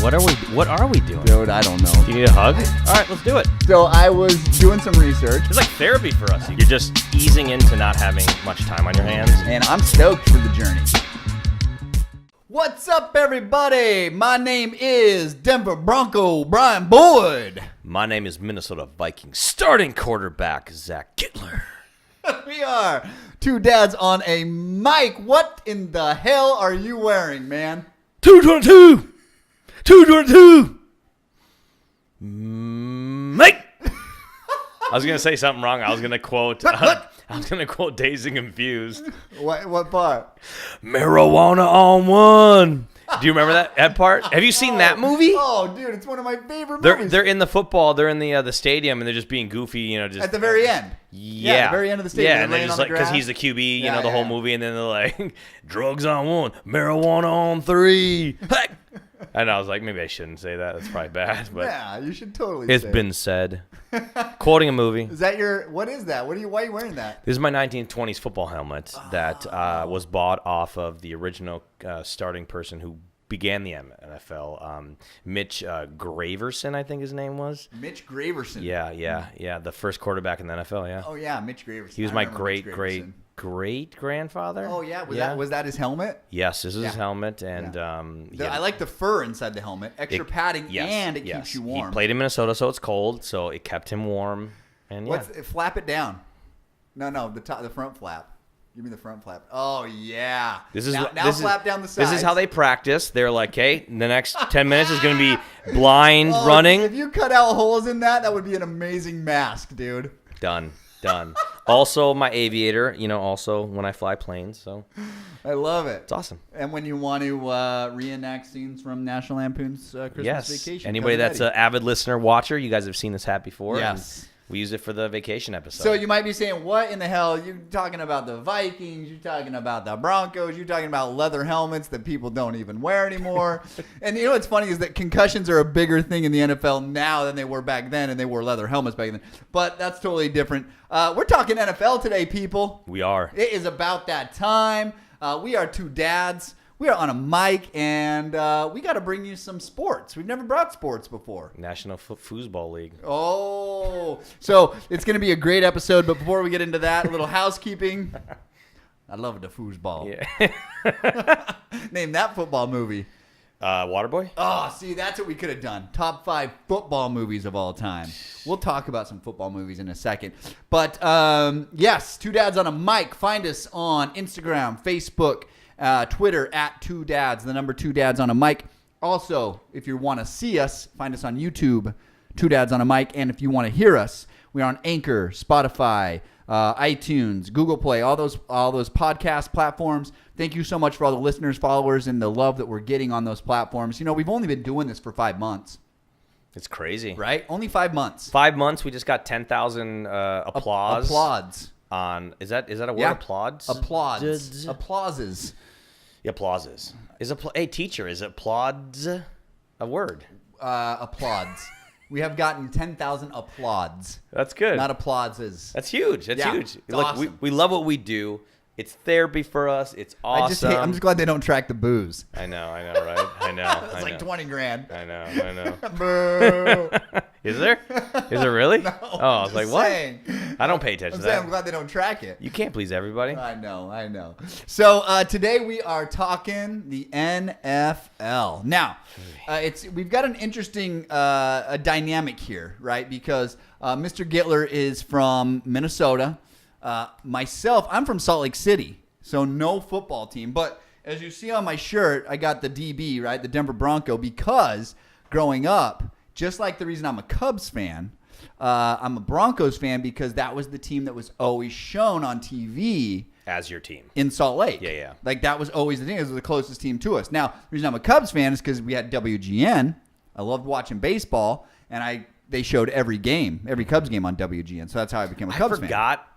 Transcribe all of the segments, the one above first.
What are we doing? Dude, I don't know. You need a hug? All right, let's do it. So I was doing some research, It's like therapy for us. You're just easing into not having much time on your hands. and I'm stoked for the journey. What's up, everybody? My name is Denver Bronco Brian Boyd. My name is Minnesota Vikings starting quarterback Zack Gittler. We are two dads on a mic. What in the hell are you wearing, man? 222! 222! Mate! I was gonna say something wrong. I was gonna quote. Dazed and Confused. What part? Marijuana on one. Do you remember that part? Have you seen that movie? Oh, dude, it's one of my favorite movies. They're in the football. They're in the stadium, and they're just being goofy. You know, just At the very end. Yeah, at the very end of the stadium. Yeah, and they're just like because he's the QB. You know, the whole movie, and then they're like, drugs on one, marijuana on three. Heck. And I was like, maybe I shouldn't say that. That's probably bad. But yeah, you should totally. It's been said. Quoting a movie. Is that your? What is that? Why are you wearing that? This is my 1920s football helmet that was bought off of the original starting person who began the NFL, Mitch Graverson, I think his name was. Mitch Graverson. Yeah. The first quarterback in the NFL. Yeah. Oh yeah, Mitch Graverson. He was my great grandfather. Oh yeah, was that his helmet? Yes, this is his helmet, and I like the fur inside the helmet, extra padding, and it keeps you warm. He played in Minnesota, so it's cold, so it kept him warm. And flap it down? No, the front flap. Give me the front flap. Oh yeah. Now flap down the sides. This is how they practice. They're like, hey, the next 10 minutes is going to be blind running. If you cut out holes in that would be an amazing mask, dude. Done. Also, my aviator, also when I fly planes. So I love it. It's awesome. And when you want to reenact scenes from National Lampoon's Christmas Vacation. Anybody that's an avid listener, watcher, you guys have seen this hat before. Yes. We use it for the vacation episode. So you might be saying, what in the hell? You're talking about the Vikings. You're talking about the Broncos. You're talking about leather helmets that people don't even wear anymore. And you know what's funny is that concussions are a bigger thing in the NFL now than they were back then, and they wore leather helmets back then. But that's totally different. We're talking NFL today, people. We are. It is about that time. We are two dads. We are on a mic, and we got to bring you some sports. We've never brought sports before. National Foosball League. Oh, so it's going to be a great episode. But before we get into that, a little housekeeping. I love the foosball. Yeah. Name that football movie. Waterboy? Oh, see, that's what we could have done. Top 5 football movies of all time. We'll talk about some football movies in a second. But, yes, Two Dads on a Mic. Find us on Instagram, Facebook, Twitter at Two Dads, the number Two Dads on a Mic. Also, if you want to see us, find us on YouTube, Two Dads on a Mic. And if you want to hear us, we're on Anchor, Spotify, iTunes, Google Play, all those podcast platforms. Thank you so much for all the listeners, followers, and the love that we're getting on those platforms. We've only been doing this for 5 months. It's crazy. Right? Only 5 months. 5 months, we just got 10,000 applause. Applauds. Is that a word? Yeah. Applauds? Applauses. Applauses. Yeah, applauses. Hey, teacher, is applauds a word? Applauds. We have gotten 10,000 applauds. That's good. Not applauses. That's huge. That's huge. It's Look, awesome. we love what we do. It's therapy for us. It's awesome. I'm just glad they don't track the booze. I know, right? I know. It's like 20 grand. I know. Boo. Is there? Is there really? No, I was like, what? saying. I don't pay attention to that. I'm glad they don't track it. You can't please everybody. I know. So today we are talking the NFL. Now, we've got an interesting a dynamic here, right? Because Mr. Gittler is from Minnesota. Myself, I'm from Salt Lake City, so no football team. But as you see on my shirt, I got the DB, right? The Denver Bronco, because growing up, just like the reason I'm a Cubs fan, I'm a Broncos fan because that was the team that was always shown on TV. As your team. In Salt Lake. Yeah. Like that was always the thing. It was the closest team to us. Now, the reason I'm a Cubs fan is because we had WGN. I loved watching baseball, and they showed every Cubs game on WGN. So that's how I became a Cubs fan. I forgot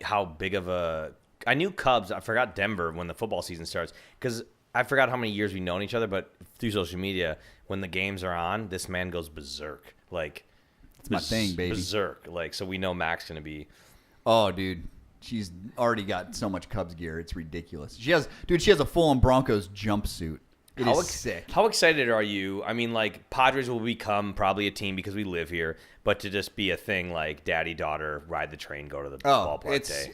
how big of a – I knew Cubs. I forgot Denver when the football season starts because I forgot how many years we've known each other. But through social media, when the games are on, this man goes berserk. Like – it's my thing, baby. Berserk. So we know Mac's going to be – oh, dude. She's already got so much Cubs gear. It's ridiculous. She has a full-on Broncos jumpsuit. It is sick. How excited are you? I mean, like, Padres will become probably a team because we live here, but to just be a thing like daddy, daughter, ride the train, go to the ballpark day.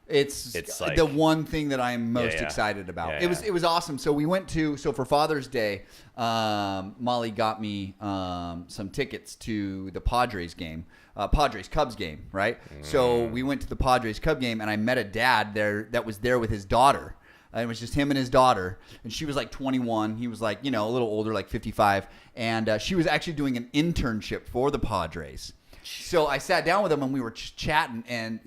It's like the one thing that I'm most excited about. Yeah, It was awesome. So we went to for Father's Day, Molly got me some tickets to the Padres game, Padres Cubs game, right? So we went to the Padres Cub game, and I met a dad there that was there with his daughter. And it was just him and his daughter, and she was like 21. He was like, a little older, like 55, and she was actually doing an internship for the Padres. So I sat down with him and we were just chatting, and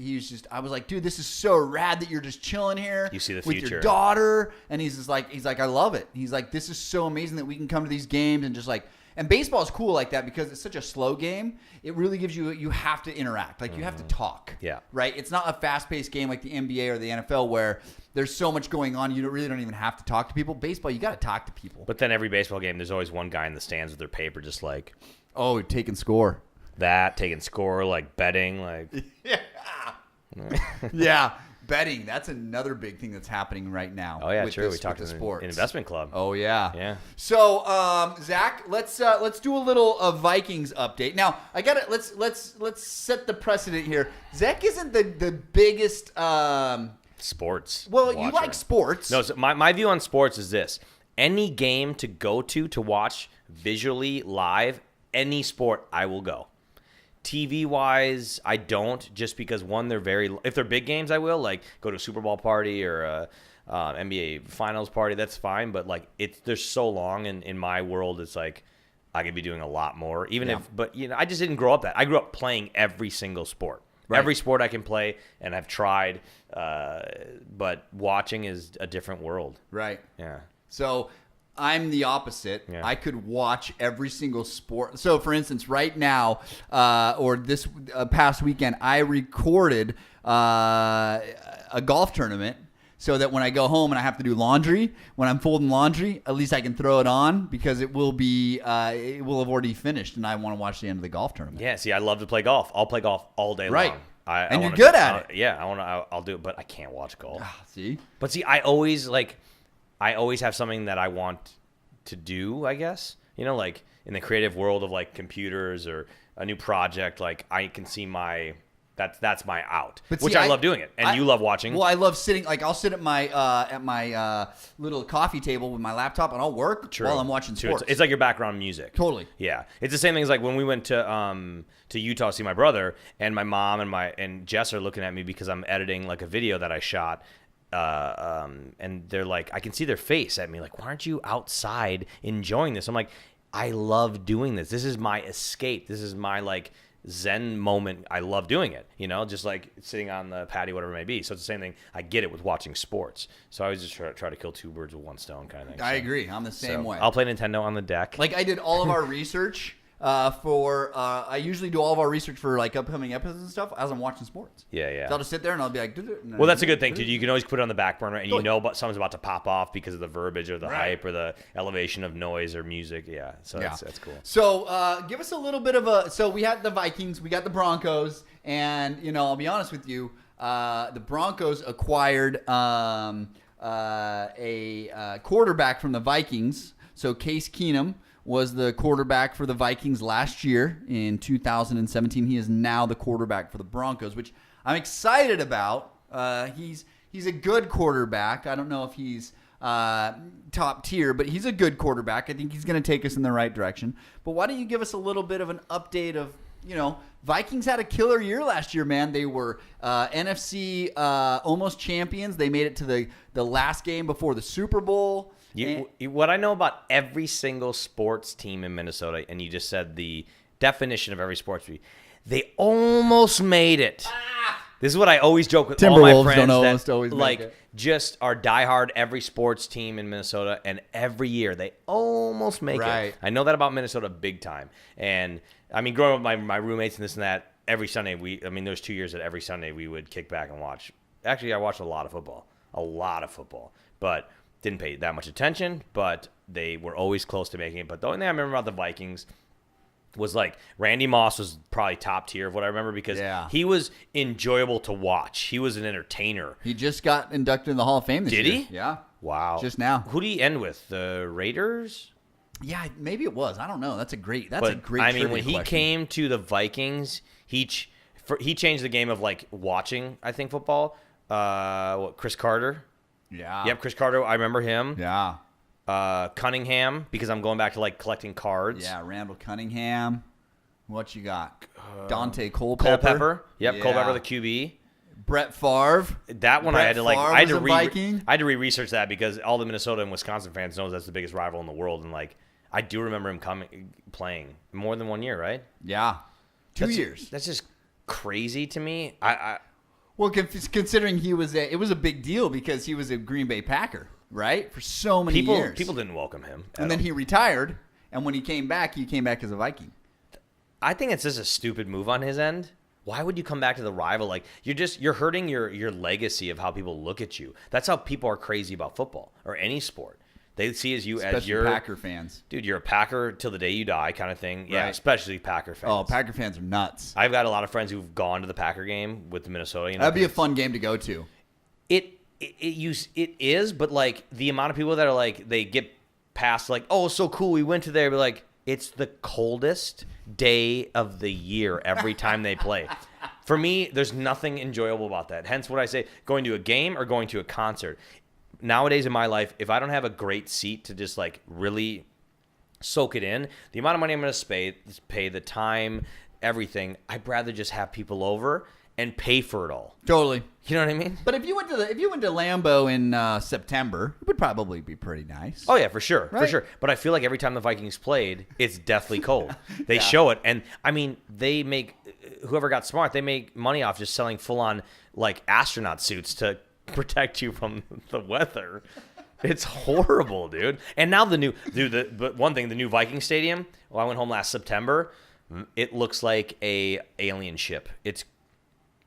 I was like, dude, this is so rad that you're just chilling here. You see the with future. Your daughter. And he's like, I love it. He's like, this is so amazing that we can come to these games and just like, and baseball is cool like that because it's such a slow game. It really gives you have to interact. Like you have to talk. Yeah. Right? It's not a fast-paced game like the NBA or the NFL where there's so much going on. You really don't even have to talk to people. Baseball, you got to talk to people. But then every baseball game, there's always one guy in the stands with their paper just like. Oh, taking score. Taking score, like betting, like. Yeah. Betting, that's another big thing that's happening right now. Oh yeah, with true. This, we talked with to the the sports. investment club. Oh yeah. Yeah. So, Zach, let's do a little Vikings update. Now, I got it. Let's set the precedent here. Zach isn't the biggest sports. Well, watcher. you like sports. No, so my view on sports is this: any game to go to watch visually live, any sport, I will go. TV wise, I don't, just because one, if they're big games, I will, like go to a Super Bowl party or a NBA Finals party. That's fine, but like they're so long, and in my world, it's like I could be doing a lot more. But I just didn't grow up that. I grew up playing every single sport, every sport I can play, and I've tried. But watching is a different world. Right. Yeah. So I'm the opposite. Yeah. I could watch every single sport. So, for instance, right now, or this past weekend, I recorded a golf tournament so that when I go home and I have to do laundry, when I'm folding laundry, at least I can throw it on because it will have already finished, and I want to watch the end of the golf tournament. Yeah. See, I love to play golf. I'll play golf all day long. And you're good at it. Yeah. I'll do it, but I can't watch golf. See? But see, I always have something that I want to do, I guess. Like in the creative world of like computers or a new project, like I can see that's my out. Which I love doing it. And you love watching. Well, I love sitting, like I'll sit at my little coffee table with my laptop and I'll work while I'm watching sports. It's like your background music. Totally. Yeah. It's the same thing as like when we went to Utah to see my brother, and my mom and Jess are looking at me because I'm editing like a video that I shot. And they're like, I can see their face at me, like, why aren't you outside enjoying this? I'm like, I love doing this. This is my escape. This is my like Zen moment. I love doing it, just like sitting on the patio, whatever it may be. So it's the same thing. I get it with watching sports. So I always just try to kill two birds with one stone kind of thing. I agree. I'm the same way. I'll play Nintendo on the deck. Like I did all of our research I usually do all of our research for like upcoming episodes and stuff as I'm watching sports. Yeah. So I'll just sit there and I'll be like, well, that's a good thing too. You can always put it on the back burner, and something's about to pop off because of the verbiage or the hype or the elevation of noise or music. Yeah, so that's cool. So give us a little bit of so we had the Vikings, we got the Broncos, and I'll be honest with you, the Broncos acquired a quarterback from the Vikings. So Case Keenum was the quarterback for the Vikings last year in 2017. He is now the quarterback for the Broncos, which I'm excited about. He's a good quarterback. I don't know if he's top tier, but he's a good quarterback. I think he's going to take us in the right direction. But why don't you give us a little bit of an update of, Vikings had a killer year last year, man. They were NFC almost champions. They made it to the last game before the Super Bowl. What I know about every single sports team in Minnesota, and you just said the definition of every sports team, they almost made it. This is what I always joke with all my friends that just are diehard every sports team in Minnesota, and every year they almost make it. I know that about Minnesota big time. And I mean, growing up with my roommates and this and that, every Sunday there's 2 years that every Sunday we would kick back and watch. Actually, I watched a lot of football, but didn't pay that much attention, but they were always close to making it. But the only thing I remember about the Vikings was like Randy Moss was probably top tier of what I remember because he was enjoyable to watch. He was an entertainer. He just got inducted in the Hall of Fame this year. Did he? Yeah. Wow. Just now. Who do you end with? The Raiders? Yeah, maybe it was. I don't know. That's a great I mean, when he question. came to the Vikings, he changed the game of like watching, I think, football. Chris Carter? Yeah. Yep, Chris Carter. I remember him. Yeah. Cunningham, because I'm going back to like collecting cards. Yeah, Randall Cunningham. What you got? Dante Culpepper. Culpepper. Yep, Yeah. Culpepper, the QB. Brett Favre. That one Brett I had to like. Favre I had to was a Viking. I had to re-research that because all the Minnesota and Wisconsin fans know that's the biggest rival in the world, and like I do remember him playing more than 1 year, right? Yeah, 2 years. That's just crazy to me. Well, considering it was a big deal because he was a Green Bay Packer, right? For so many years. People didn't welcome him. And then he retired, and when he came back as a Viking. I think it's just a stupid move on his end. Why would you come back to the rival? Like you're hurting your legacy of how people look at you. That's how people are crazy about football or any sport. They see as Especially your Packer fans. Dude, you're a Packer till the day you die kind of thing. Yeah, Right. especially Packer fans. Oh, Packer fans are nuts. I've got a lot of friends who've gone to the Packer game with the Minnesota. You know, That'd be a fun game to go to. It is, but like the amount of people that are like they get past like, oh, so cool, we went to there, but like it's the coldest day of the year every time they play. For me, there's nothing enjoyable about that. Hence what I say, going to a game or going to a concert. Nowadays in my life, if I don't have a great seat to just like really soak it in, the amount of money I'm going to pay, the time, everything, I'd rather just have people over and pay for it all. Totally. You know what I mean? But if you went to Lambeau in September, it would probably be pretty nice. Oh yeah, for sure, Right? for sure. But I feel like every time the Vikings played, it's deathly cold. They show it, and I mean, they make whoever got smart. They make money off just selling full-on like astronaut suits to protect you from the weather. It's horrible, dude. And now but one thing, the new Viking Stadium. Well, I went home last September. It looks like a alien ship. It's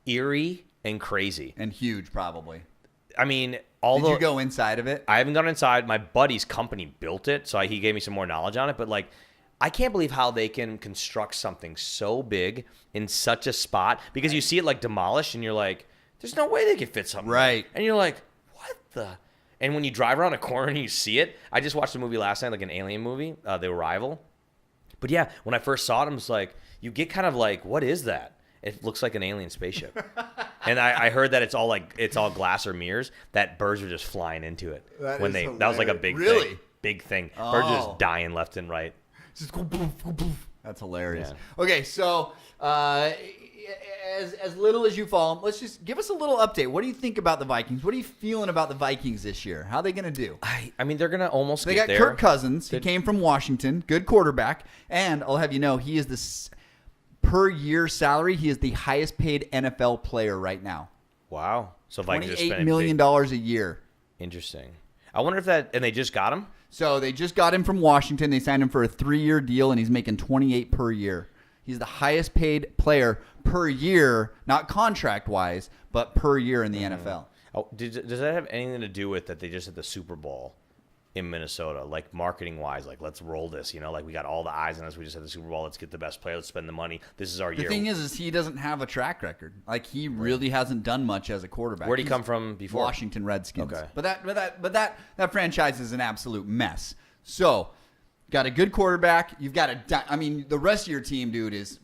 eerie and crazy And huge, probably. I mean, Did although you go inside of it? I haven't gone inside. My buddy's company built it, so he gave me some more knowledge on it. But like, I can't believe how they can construct something so big in such a spot, because you see it like demolished, and you're like, "There's no way they could fit something." Right. And you're like, "What the?" And when you drive around a corner and you see it, I just watched a movie last night, like an alien movie, The Arrival. But yeah, when I first saw it, I was like, you get kind of like, "What is that?" It looks like an alien spaceship. And I heard that it's all glass or mirrors, that birds are just flying into it. That Was like a big thing. Big thing. Birds are just dying left and right. Just go boom, boom, boom. That's hilarious. Yeah. Okay, so as little as you follow them, let's just give us a little update. What do you think about the Vikings? What are you feeling about the Vikings this year? How are they going to do? I mean, they're going to almost They get got there. Kirk Cousins. He came from Washington. Good quarterback. And I'll have you know, he is per year salary, he is the highest paid NFL player right now. Wow. So Vikings are spending $28 million a year. Interesting. I wonder if and they just got him? So they just got him from Washington. They signed him for a 3-year deal, and he's making $28 per year. He's the highest paid player per year, not contract-wise, but per year in the NFL. Oh, does that have anything to do with that they just had the Super Bowl in Minnesota, like marketing-wise? Like, let's roll this, like we got all the eyes on us. We just had the Super Bowl. Let's get the best player. Let's spend the money. This is our year. The thing is he doesn't have a track record. Like, he really hasn't done much as a quarterback. Where'd he come from before? Washington Redskins. Okay. But that franchise is an absolute mess. So, got a good quarterback. You've got the rest of your team, dude, is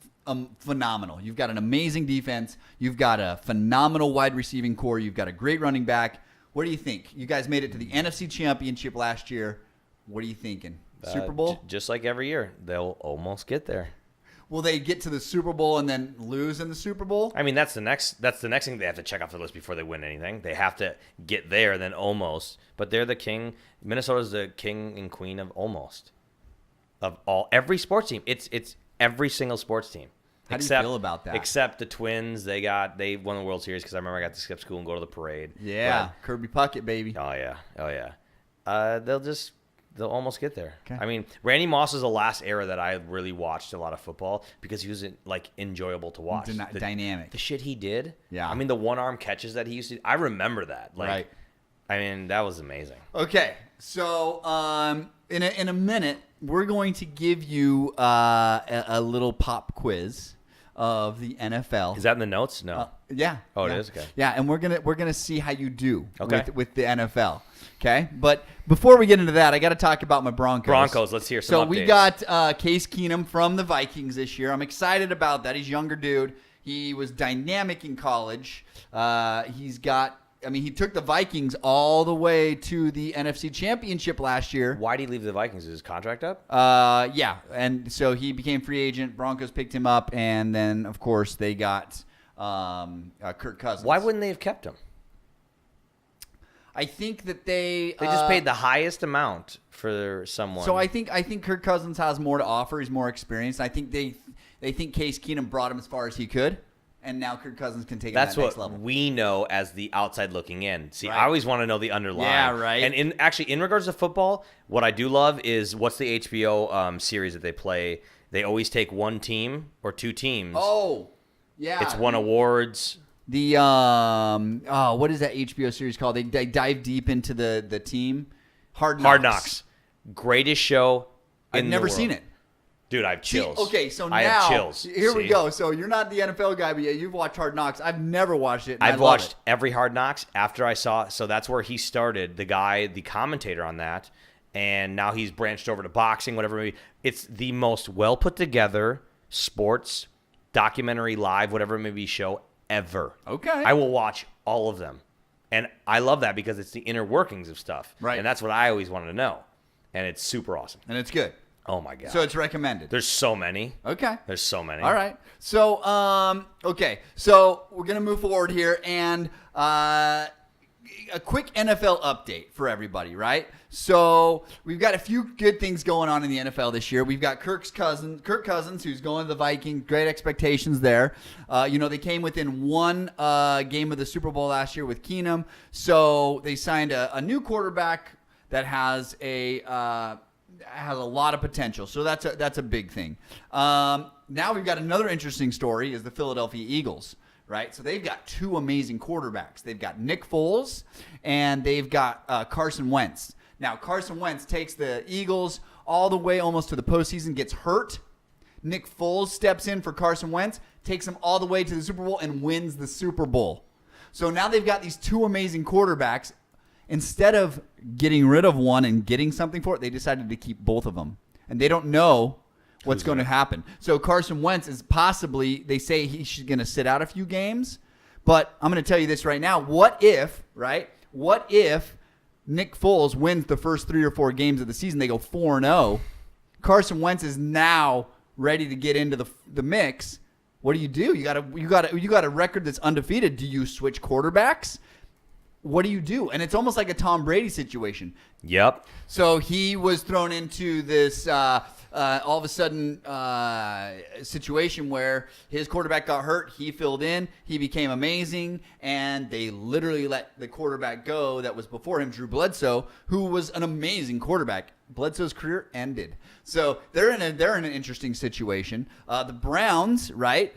phenomenal. You've got an amazing defense. You've got a phenomenal wide receiving core. You've got a great running back. What do you think? You guys made it to the NFC Championship last year. What are you thinking? Super Bowl? Just like every year, they'll almost get there. Will they get to the Super Bowl and then lose in the Super Bowl? I mean, that's the next thing they have to check off the list before they win anything. They have to get there, then almost. But they're the king. Minnesota's the king and queen of almost. Of every sports team. It's every single sports team. How do you feel about that? Except the Twins, they won the World Series because I remember I got to skip school and go to the parade. Yeah, Kirby Puckett, baby. Oh yeah. They'll almost get there. Okay. I mean, Randy Moss is the last era that I really watched a lot of football because he was like enjoyable to watch. Dynamic. The shit he did. Yeah. I mean, the one-arm catches that he used to. I remember that. Like, right. I mean, that was amazing. Okay, so in a minute, we're going to give you a little pop quiz. of the NFL. Is that in the notes? No. Yeah. Oh, yeah. it is? Okay. Yeah, and we're gonna see how you do Okay. with the NFL. Okay, but before we get into that, I got to talk about my Broncos. Broncos, let's hear some So updates. we got Case Keenum from the Vikings this year. I'm excited about that. He's a younger dude. He was dynamic in college. He took the Vikings all the way to the NFC Championship last year. Why did he leave the Vikings? Is his contract up? Yeah, and so he became free agent. Broncos picked him up, and then, of course, they got Kirk Cousins. Why wouldn't they have kept him? I think that they just paid the highest amount for someone. So I think Kirk Cousins has more to offer. He's more experienced. I think they think Case Keenum brought him as far as he could, and now Kirk Cousins can take him That's to that next what level. we know as the outside looking in. See, Right. I always want to know the underlying. Yeah, right. And in regards to football, what I do love is what's the HBO series that they play? They always take one team or two teams. Oh, yeah. It's won awards. The what is that HBO series called? They dive deep into the team. Hard Knocks. Greatest show in I've never the world. seen it. Dude, I have chills. See, okay, so I now have chills. here we See? go. So you're not the NFL guy, but yeah, you've watched Hard Knocks. I've never watched it. And I've I love watched it. every Hard Knocks after I saw. So that's where he started. The commentator on that, and now he's branched over to boxing. Whatever. It's the most well put together sports documentary, live, whatever it may be, show ever. Okay. I will watch all of them, and I love that because it's the inner workings of stuff. Right. And that's what I always wanted to know, and it's super awesome. And it's good. Oh my god. So it's recommended. There's so many. Okay. There's so many. All right. So, okay. So we're going to move forward here and a quick NFL update for everybody, right? So we've got a few good things going on in the NFL this year. We've got Kirk Cousins, who's going to the Vikings. Great expectations there. They came within one game of the Super Bowl last year with Keenum. So they signed a new quarterback that has a lot of potential. So that's a big thing. Now we've got another interesting story is the Philadelphia Eagles, right? So they've got two amazing quarterbacks. They've got Nick Foles and they've got Carson Wentz. Now Carson Wentz takes the Eagles all the way almost to the postseason, gets hurt. Nick Foles steps in for Carson Wentz, takes him all the way to the Super Bowl and wins the Super Bowl. So now they've got these two amazing quarterbacks. Instead of getting rid of one and getting something for it, they decided to keep both of them. And they don't know what's going to happen. So Carson Wentz is possibly, they say he's going to sit out a few games. But I'm going to tell you this right now. What if Nick Foles wins the first 3 or 4 games of the season? They go 4-0. Carson Wentz is now ready to get into the mix. What do? You got a record that's undefeated. Do you switch quarterbacks? What do? And it's almost like a Tom Brady situation. Yep. So he was thrown into this all of a sudden situation where his quarterback got hurt. He filled in. He became amazing. And they literally let the quarterback go that was before him, Drew Bledsoe, who was an amazing quarterback. Bledsoe's career ended. So they're in an interesting situation. The Browns, right?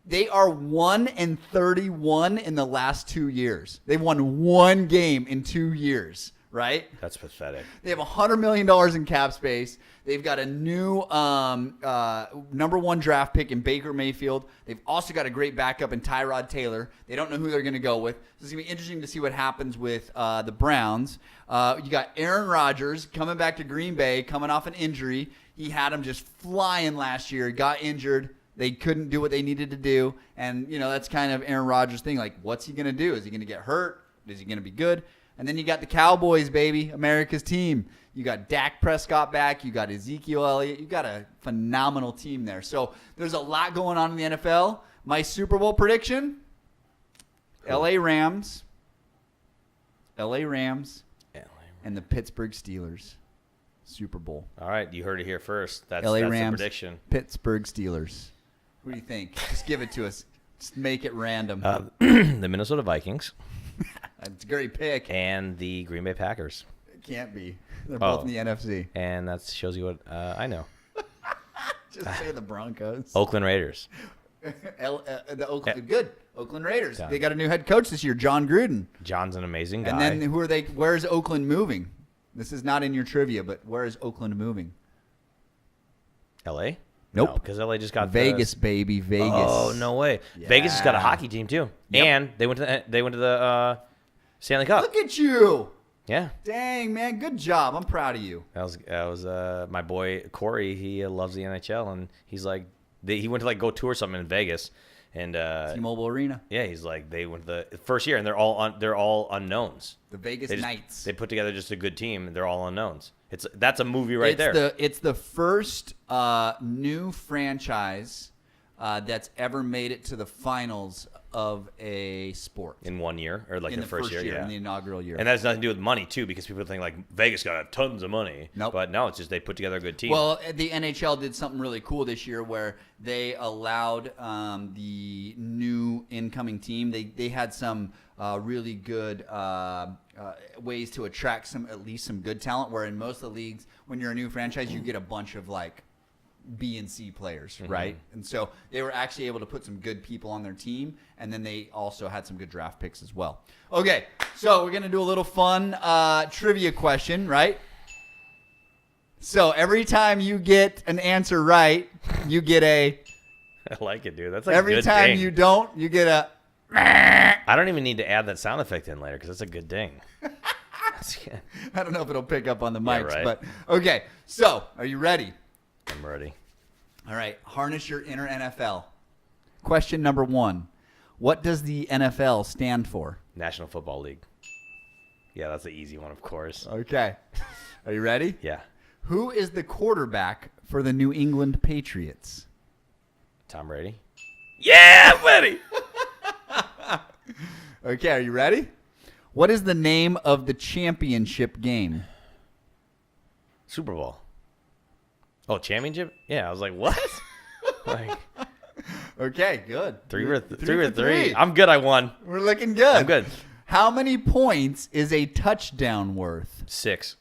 They are 1-31 in the last 2 years. They've won one game in 2 years, right? That's pathetic. They have $100 million in cap space. They've got a new number 1 draft pick in Baker Mayfield. They've also got a great backup in Tyrod Taylor. They don't know who they're going to go with. So it's going to be interesting to see what happens with the Browns. You got Aaron Rodgers coming back to Green Bay, coming off an injury. He had him just flying last year. Got injured. They couldn't do what they needed to do. And, that's kind of Aaron Rodgers' thing. Like, what's he going to do? Is he going to get hurt? Is he going to be good? And then you got the Cowboys, baby, America's team. You got Dak Prescott back. You got Ezekiel Elliott. You got a phenomenal team there. So there's a lot going on in the NFL. My Super Bowl prediction, L.A. Rams, and the Pittsburgh Steelers. Super Bowl. All right, you heard it here first. That's L.A. the Rams, prediction. Pittsburgh Steelers. What do you think? Just give it to us. Just make it random. The Minnesota Vikings That's a great pick. and the Green Bay Packers. It can't be. They're both in the NFC. And that shows you what I know. Just say the Broncos. Oakland Raiders. Good. Oakland Raiders. Done. They got a new head coach this year, John Gruden. John's an amazing guy. And then who are they? Where's Oakland moving? This is not in your trivia, but where is Oakland moving? L.A.? Nope. Because LA just got Vegas, baby, Vegas. Oh, no way. Yeah. Vegas has got a hockey team too, and they went to the Stanley Cup. Look at you. Yeah. Dang, man. Good job. I'm proud of you. That was my boy Corey. He loves the NHL, and he's like, he went to like go tour something in Vegas, and T-Mobile Arena. Yeah, he's like, they went the first year, and they're all unknowns. The Vegas Knights. They put together just a good team, and they're all unknowns. That's a movie right there. It's the first new franchise that's ever made it to the finals of a sport In 1 year, or like in the first year, yeah. in the inaugural year. And that has nothing to do with money too, because people think like Vegas got to have tons of money. Nope. But no, it's just they put together a good team. Well, the NHL did something really cool this year where they allowed the new incoming team. They had some really good ways to attract at least some good talent. Where in most of the leagues, when you're a new franchise, you get a bunch of like B and C players, right? And so they were actually able to put some good people on their team, and then they also had some good draft picks as well. Okay, so we're gonna do a little fun trivia question, right? So every time you get an answer right, you get a. I like it, dude. That's like Every good time ding. you don't, you get a. I don't even need to add that sound effect in later because that's a good ding. I don't know if it'll pick up on the Yeah, mics, right. but okay. So, are you ready? I'm ready. All right. Harness your inner NFL. Question number 1. What does the NFL stand for? National Football League. Yeah, that's the easy one, of course. Okay. Are you ready? Yeah. Who is the quarterback for the New England Patriots? Tom Brady. Yeah, buddy. Okay. Are you ready? What is the name of the championship game? Super Bowl. Oh, championship? Yeah, I was like, what? Like Okay. Good. three You're for three. three. I'm good. I won. We're looking good. I'm good. How many points is a touchdown worth? 6.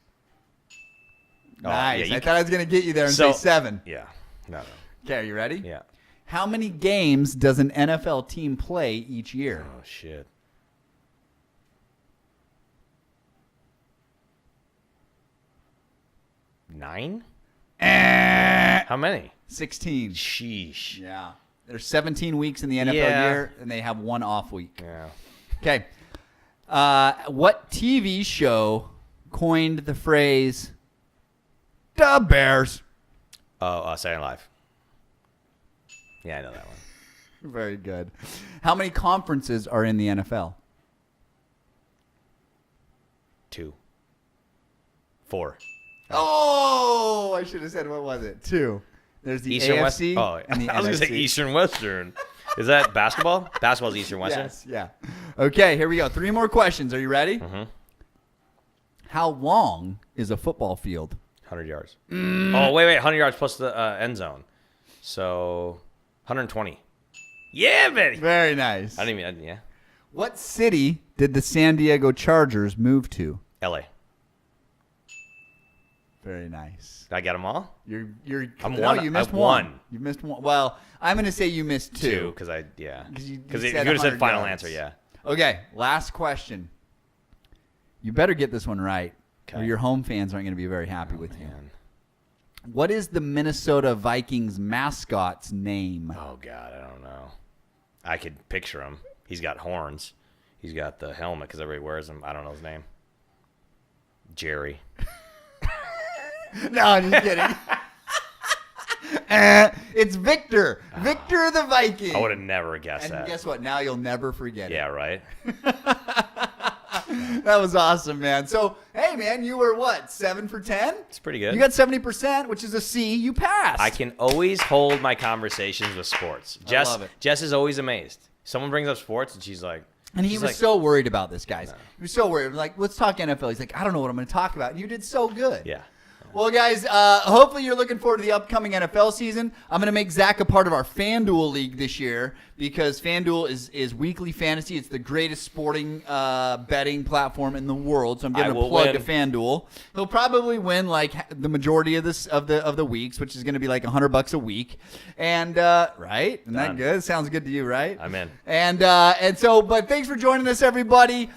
Oh, Nice. yeah, I thought I was going to get you there and say 7. Yeah. No. Okay, are you ready? Yeah. How many games does an NFL team play each year? Oh, shit. Nine? How many? 16. Sheesh. Yeah. There's 17 weeks in the NFL Yeah. year, and they have one off week. Yeah. Okay. What TV show coined the phrase, "the Bears"? Oh, Saturday Night Live. Yeah, I know that one. Very good. How many conferences are in the NFL? 2. 4. Oh, I should have said, what was it? 2. There's the Eastern West. AFC Oh, and the I was going to say NFC. Eastern Western. Is that basketball? Basketball's Eastern Western? Yes, yeah. Okay, here we go. 3 more questions. Are you ready? Mm-hmm. How long is a football field? 100 yards. Oh, wait. 100 yards plus the end zone. So, 120. Yeah, baby. Very nice. I didn't even, yeah. What city did the San Diego Chargers move to? LA. Very nice. Did I get them all? You're. I'm no, one. you missed I've one. won. You missed one. Well, I'm going to say you missed 2. Because yeah. 'Cause you Because if said you would have 100 said final yards. answer, yeah. Okay, last question. You better get this one right, or Okay. your home fans aren't going to be very happy with you. Man. What is the Minnesota Vikings mascot's name? Oh, God, I don't know. I could picture him. He's got horns. He's got the helmet because everybody wears them. I don't know his name. Jerry. No, I'm just kidding. It's Victor. Victor the Viking. I would have never guessed And that. guess what? Now you'll never forget Yeah, right? it. That was awesome, man. So, hey, man, you were what, 7 for 10? It's pretty good. You got 70%, which is a C. You passed. I can always hold my conversations with sports. Jess, love it. Jess is always amazed. Someone brings up sports, and she's like... And he she's was like, so worried about this, guys. He was so worried. Like, let's talk NFL. He's like, I don't know what I'm going to talk about. You did so good. Yeah. Well, guys, hopefully you're looking forward to the upcoming NFL season. I'm going to make Zack a part of our FanDuel League this year because FanDuel is weekly fantasy. It's the greatest sporting betting platform in the world. So I'm giving I a will plug win. to FanDuel. He'll probably win like the majority of the weeks, which is going to be like $100 a week. And right, isn't that Done. good? Sounds good to you, right? I'm in. And so, but thanks for joining us, everybody.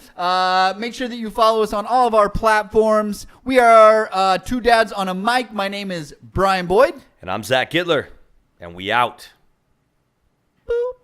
Make sure that you follow us on all of our platforms. We are Two Dads on a Mic. My name is Brian Boyd. And I'm Zach Gittler. And we out. Boop.